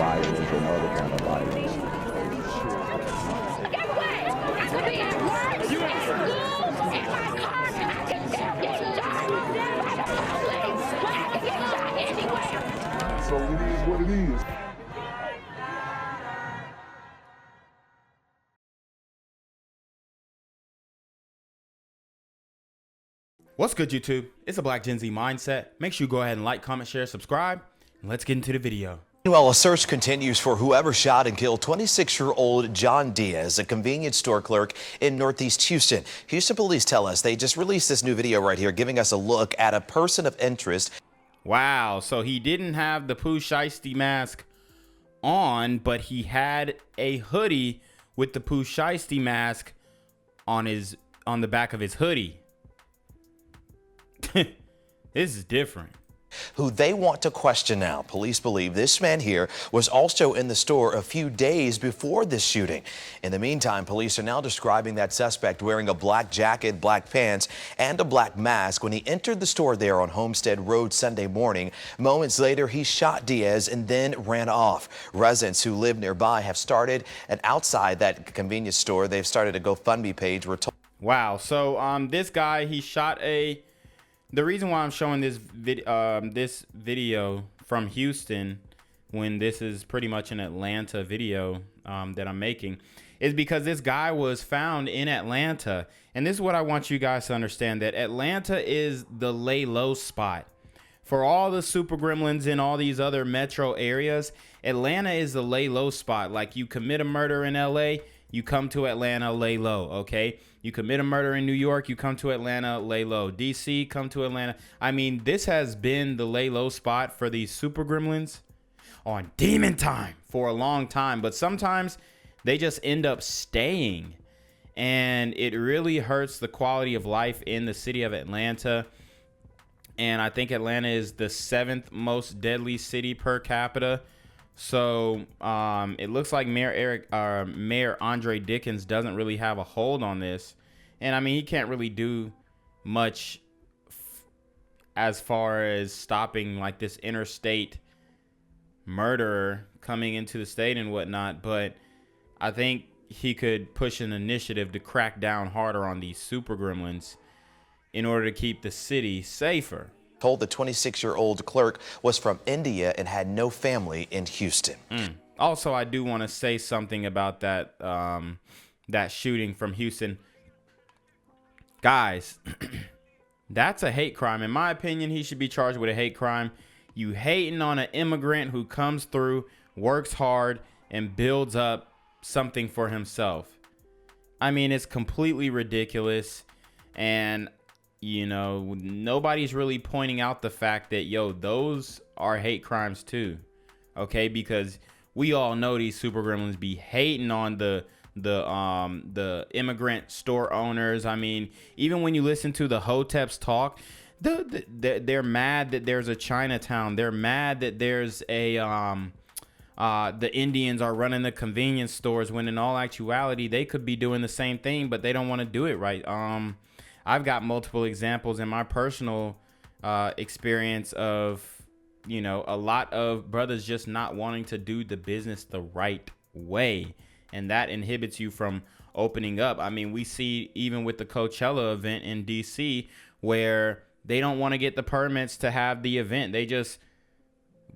violence and other kind of violence. Get away! I could be at work, at school, in my car, I can still get shot by the police. I can get shot anywhere. So it is what it is. What's good, YouTube? It's a Black Gen Z Mindset. Make sure you go ahead and like, comment, share, subscribe, and let's get into the video. Meanwhile, a search continues for whoever shot and killed 26-year-old John Diaz, a convenience store clerk in Northeast Houston. Houston police tell us they just released this new video right here, giving us a look at a person of interest. Wow, so he didn't have the Pooh Shiesty mask on, but he had a hoodie with the Pooh Shiesty mask on the back of his hoodie. This is different. Who they want to question now. Police believe this man here was also in the store a few days before this shooting. In the meantime, police are now describing that suspect wearing a black jacket, black pants, and a black mask when he entered the store there on Homestead Road Sunday morning. Moments later, he shot Diaz and then ran off. Residents who live nearby have started, and outside that convenience store, they've started a GoFundMe page. We're told. Wow, so this guy, he shot a... The reason why I'm showing this video from Houston when this is pretty much an Atlanta video that I'm making is because this guy was found in Atlanta. And this is what I want you guys to understand, that Atlanta is the lay low spot. For all the super gremlins in all these other metro areas, Atlanta is the lay low spot. Like, you commit a murder in LA, you come to Atlanta, lay low, okay? You commit a murder in New York, you come to Atlanta, lay low. DC, come to Atlanta. I mean, this has been the lay low spot for these super gremlins on demon time for a long time. But sometimes they just end up staying. And it really hurts the quality of life in the city of Atlanta. And I think Atlanta is the 7th most deadly city per capita. So it looks like Mayor Andre Dickens doesn't really have a hold on this. And I mean, he can't really do much as far as stopping like this interstate murderer coming into the state and whatnot. But I think he could push an initiative to crack down harder on these super gremlins in order to keep the city safer. Told the 26-year-old clerk was from India and had no family in Houston. Also, I do want to say something about that that shooting from Houston. Guys, that's a hate crime. In my opinion, he should be charged with a hate crime. You hating on an immigrant who comes through, works hard, and builds up something for himself. I mean, it's completely ridiculous. And you know, nobody's really pointing out the fact that, yo, those are hate crimes too. Okay, because we all know these super gremlins be hating on the immigrant store owners. I mean, even when you listen to the Hoteps talk, they're mad that there's a Chinatown. They're mad that there's a the Indians are running the convenience stores, when in all actuality they could be doing the same thing, but they don't want to do it right. I've got multiple examples in my personal experience of, you know, a lot of brothers just not wanting to do the business the right way. And that inhibits you from opening up. I mean, we see even with the Coachella event in DC where they don't want to get the permits to have the event. They just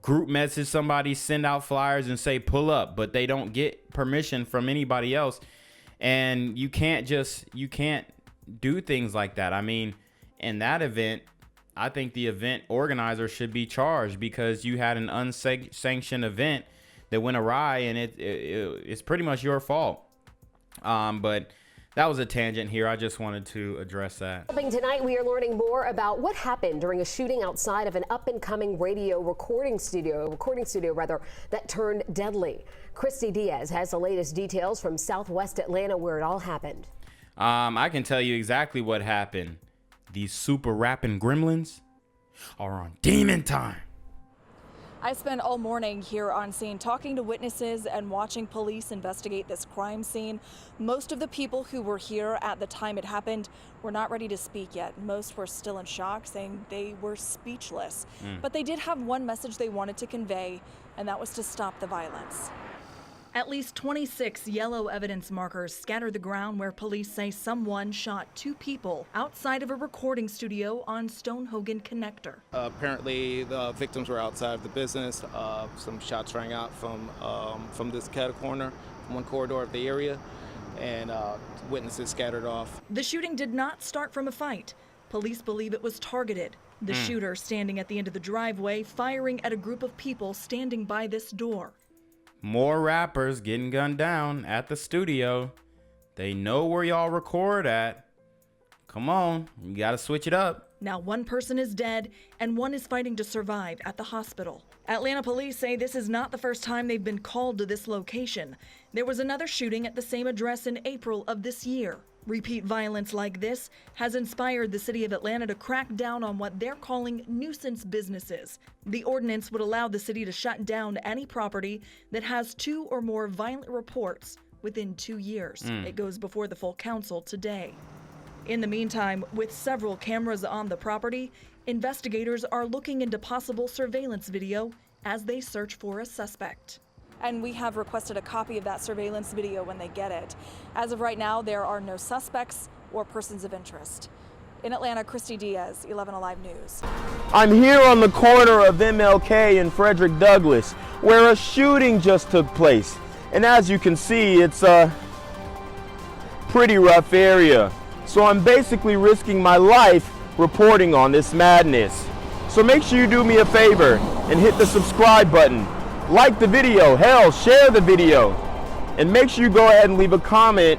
group message somebody, send out flyers and say pull up, but they don't get permission from anybody else. And you can't do things like that. I mean, in that event, I think the event organizer should be charged because you had an unsanctioned event that went awry, and it's pretty much your fault. But that was a tangent here. I just wanted to address that. Tonight, we are learning more about what happened during a shooting outside of an up-and-coming recording studio that turned deadly. Christy Diaz has the latest details from Southwest Atlanta, where it all happened. I can tell you exactly what happened. These super rapping gremlins are on demon time. I spent all morning here on scene talking to witnesses and watching police investigate this crime scene. Most of the people who were here at the time it happened were not ready to speak yet. Most were still in shock, saying they were speechless. But they did have one message they wanted to convey, and that was to stop the violence. At least 26 yellow evidence markers scatter the ground where police say someone shot 2 people outside of a recording studio on Stonehogan Connector. Apparently, the victims were outside of the business. Some shots rang out from this corner, from one corridor of the area, and witnesses scattered off. The shooting did not start from a fight. Police believe it was targeted. The shooter standing at the end of the driveway, firing at a group of people standing by this door. More rappers getting gunned down at the studio. They know where y'all record at. Come on, you gotta switch it up. Now 1 person is dead and 1 is fighting to survive at the hospital. Atlanta police say this is not the first time they've been called to this location. There was another shooting at the same address in April of this year. Repeat violence like this has inspired the city of Atlanta to crack down on what they're calling nuisance businesses. The ordinance would allow the city to shut down any property that has 2 or more violent reports within 2 years. It goes before the full council today. In the meantime, with several cameras on the property, investigators are looking into possible surveillance video as they search for a suspect. And we have requested a copy of that surveillance video when they get it. As of right now, there are no suspects or persons of interest. In Atlanta, Christy Diaz, 11 Alive News. I'm here on the corner of MLK and Frederick Douglass, where a shooting just took place. And as you can see, it's a pretty rough area. So I'm basically risking my life reporting on this madness. So make sure you do me a favor and hit the subscribe button. Like the video, hell, share the video. And make sure you go ahead and leave a comment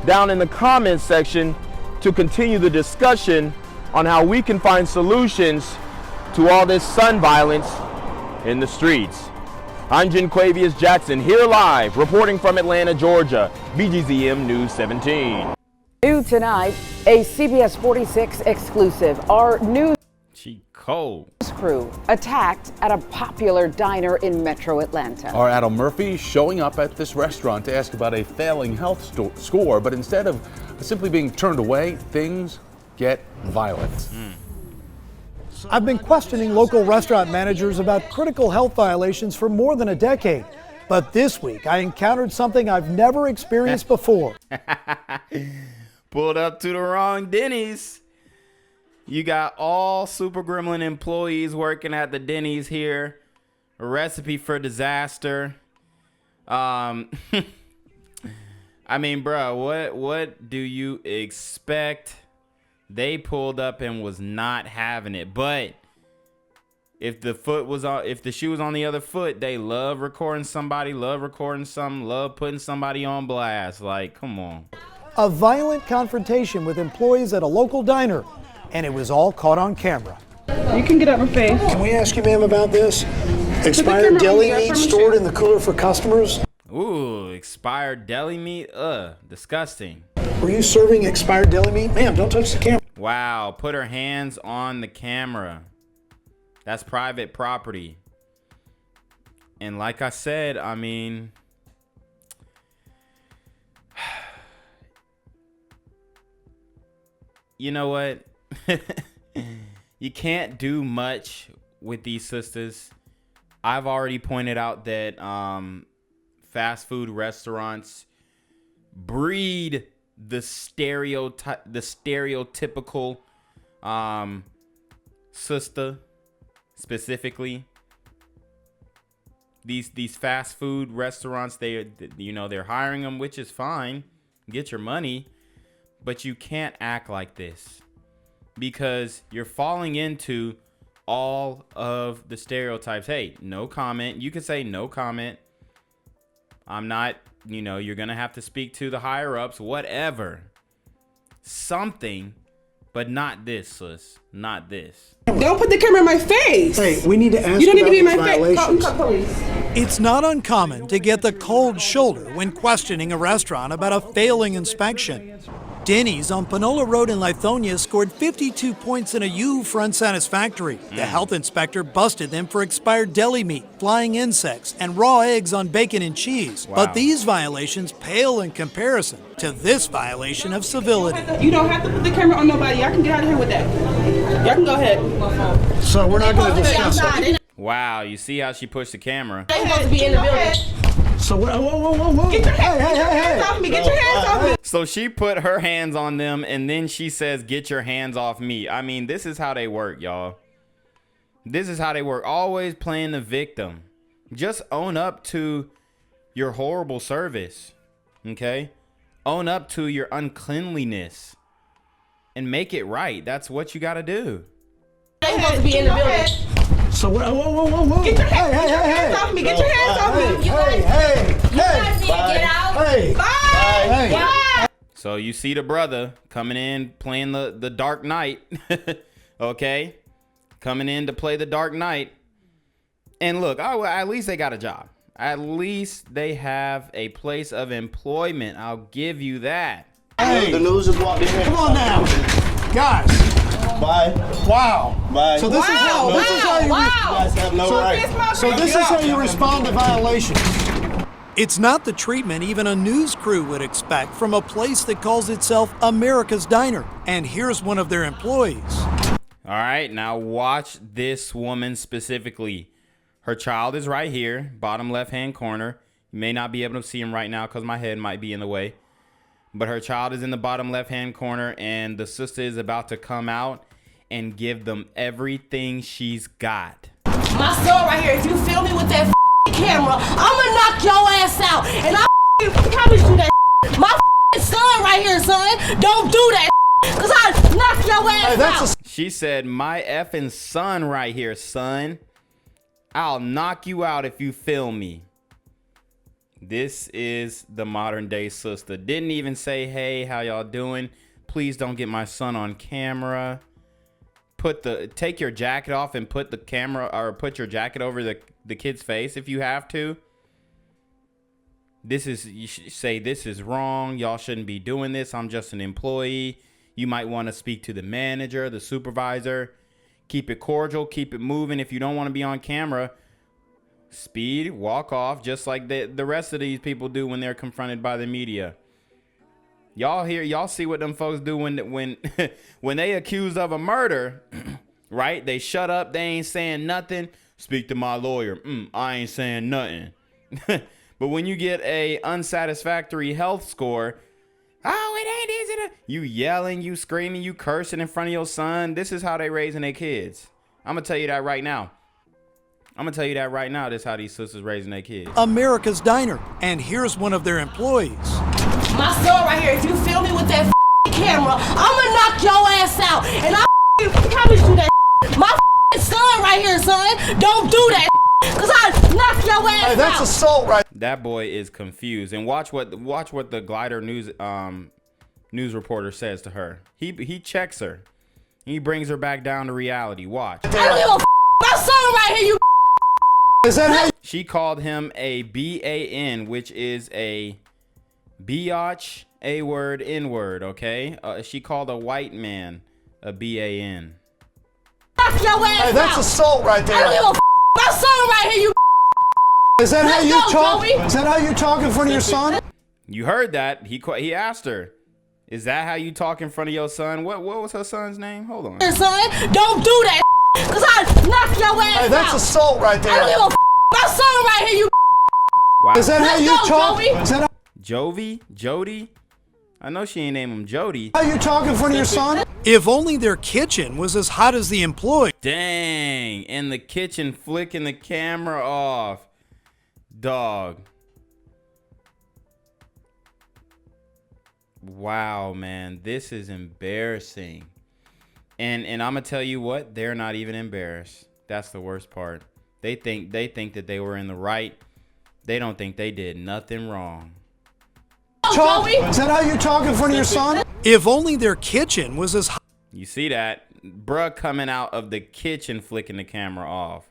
down in the comments section to continue the discussion on how we can find solutions to all this son violence in the streets. I'm Jenquavius Jackson, here live, reporting from Atlanta, Georgia, BGZM News 17. New tonight, a CBS 46 exclusive. Our news crew attacked at a popular diner in Metro Atlanta. Our Adam Murphy showing up at this restaurant to ask about a failing health score, but instead of simply being turned away, things get violent. I've been questioning local restaurant managers about critical health violations for more than a decade. But this week, I encountered something I've never experienced before. Pulled up to the wrong Denny's. You got all Super Gremlin employees working at the Denny's here. A recipe for disaster. I mean, bro, what do you expect? They pulled up and was not having it. But if the shoe was on the other foot, they love recording somebody, love recording something, love putting somebody on blast. Like, come on. A violent confrontation with employees at a local diner, and it was all caught on camera. You can get out my face. Can we ask you, ma'am, about this? Expired deli meat stored in the cooler for customers? Ooh, expired deli meat? Disgusting. Were you serving expired deli meat? Ma'am, don't touch the camera. Wow, put her hands on the camera. That's private property. And like I said, I mean, you know what? You can't do much with these sisters. I've already pointed out that fast food restaurants breed the stereotypical sister. Specifically, these fast food restaurants, they're hiring them, which is fine. Get your money. But you can't act like this because you're falling into all of the stereotypes. Hey, no comment. You can say no comment. I'm not, you're going to have to speak to the higher ups, whatever. Something, but not this, sis. Not this. Don't put the camera in my face. Hey, we need to ask you don't about need to be these in my face. Call police. It's not uncommon to get the cold shoulder when questioning a restaurant about a failing inspection. Denny's on Panola Road in Lithonia scored 52 points in a U for unsatisfactory. The health inspector busted them for expired deli meat, flying insects, and raw eggs on bacon and cheese. Wow. But these violations pale in comparison to this violation of civility. You don't have to put the camera on nobody. Y'all can get out of here with that. Y'all can go ahead. So we're not going to discuss it. Wow, you see how she pushed the camera? They supposed to be in the building. So whoa. Get your hands off me. Get your hands off me. So she put her hands on them, and then she says, get your hands off me. I mean, this is how they work, y'all. This is how they work. Always playing the victim. Just own up to your horrible service, okay? Own up to your uncleanliness and make it right. That's what you got to do. They supposed to be in the building. So whoa. Get your hands off me. Get your hands off me. Hey. Get out. Hey. Bye. So you see the brother coming in playing the Dark Knight, okay? Coming in to play the Dark Knight. And look, at least they got a job. At least they have a place of employment. I'll give you that. Hey. The news is walked in here. Come on now. Guys. Bye. Wow. Bye. So this is how you guys have no right. So this is how you respond to violations. It's not the treatment even a news crew would expect from a place that calls itself America's Diner. And here's one of their employees. All right, now watch this woman specifically. Her child is right here, bottom left-hand corner. You may not be able to see him right now because my head might be in the way. But her child is in the bottom left-hand corner, and the sister is about to come out and give them everything she's got. My son right here, if you film me with that camera, I'ma knock your ass out. And I promise you that my son right here, son, don't do that because I knock your ass out. She said, my effing son right here, son. I'll knock you out if you film me. This is the modern day sister. Didn't even say, hey, how y'all doing? Please don't get my son on camera. Take your jacket off and put the camera, or put your jacket over the kid's face if you have to. You should say, this is wrong. Y'all shouldn't be doing this. I'm just an employee. You might want to speak to the manager, the supervisor. Keep it cordial, keep it moving. If you don't want to be on camera, speed, walk off, just like the rest of these people do when they're confronted by the media. Y'all see what them folks do when they accused of a murder, right? They shut up, they ain't saying nothing. Speak to my lawyer. I ain't saying nothing. But when you get a unsatisfactory health score, oh, it ain't easy to... You yelling, you screaming, you cursing in front of your son. This is how they raising their kids. I'm going to tell you that right now. This is how these sisters raising their kids. America's Diner. And here's one of their employees. My son right here, if you film me with that camera, I'ma knock your ass out. And I promise you that my son right here, son, don't do that because I knock your ass out. That's assault, right? That boy is confused. And watch what the Glider news reporter says to her. He checks her. He brings her back down to reality. Watch. I don't give a my son right here, you. Is that how She called him a BAN, which is a biatch, A word, N word, okay? She called a white man a BAN. Knock your ass that's out. assault right there. I don't give a my son right here, you. Is that how you talk? Joey. Is that how you talk in front of your son? You heard that. He asked her, is that how you talk in front of your son? What was her son's name? Hold on. Son, don't do that because I knock your ass out. That's assault right there. I don't give a my son right here, you. Wow. Is that how you talk? Is that Jody? I know she ain't name him Jody. how you talk in front of your son? If only their kitchen was as hot as the employee. Dang, in the kitchen flicking the camera off. Dog. Wow, man, this is embarrassing. And I'm gonna tell you what, they're not even embarrassed. That's the worst part. They think that they were in the right. They don't think they did nothing wrong. Is that how you talk in front of your son? If only their kitchen was as hot. You see that? Bruh coming out of the kitchen flicking the camera off.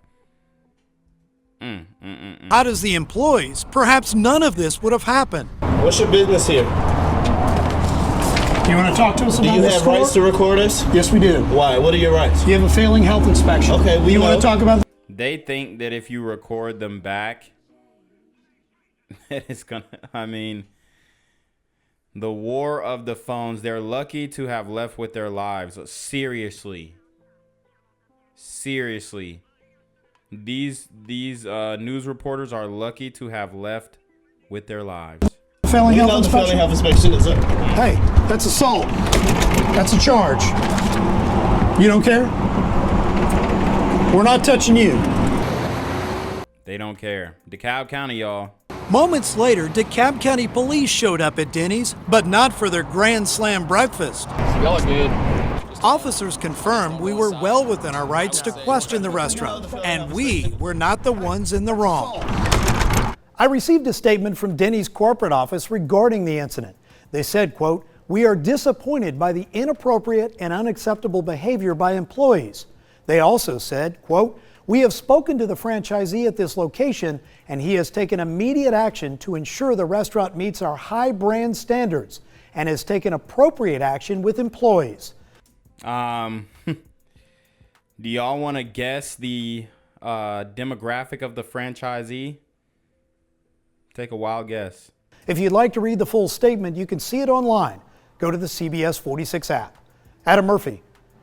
Hot as the employees, perhaps none of this would have happened. What's your business here? You want to talk to us about Do you this have store? rights to record us? Yes, we do. Why? What are your rights? You have a failing health inspection. Okay, we You want know. to talk about They think that if you record them back, that it's gonna, I mean, the war of the phones, they're lucky to have left with their lives. Seriously. Seriously. These news reporters are lucky to have left with their lives. failing We health know the inspection? failing health inspection is up. Hey, that's assault. That's a charge. You don't care? We're not touching you. They don't care. DeKalb County, y'all. Moments later, DeKalb County police showed up at Denny's, but not for their Grand Slam breakfast. Y'all are good. Officers confirmed we were well within our rights to question the restaurant, and we were not the ones in the wrong. I received a statement from Denny's corporate office regarding the incident. They said, quote, "We are disappointed by the inappropriate and unacceptable behavior by employees." They also said, quote, "We have spoken to the franchisee at this location and he has taken immediate action to ensure the restaurant meets our high brand standards and has taken appropriate action with employees." Do y'all want to guess the demographic of the franchisee? Take a wild guess. If you'd like to read the full statement, you can see it online. Go to the CBS 46 app. Adam Murphy,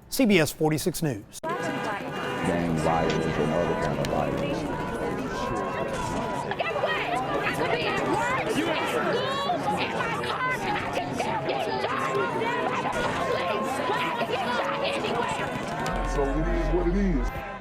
CBS 46 News. Gang violence and other kind of violence. So it is what it is.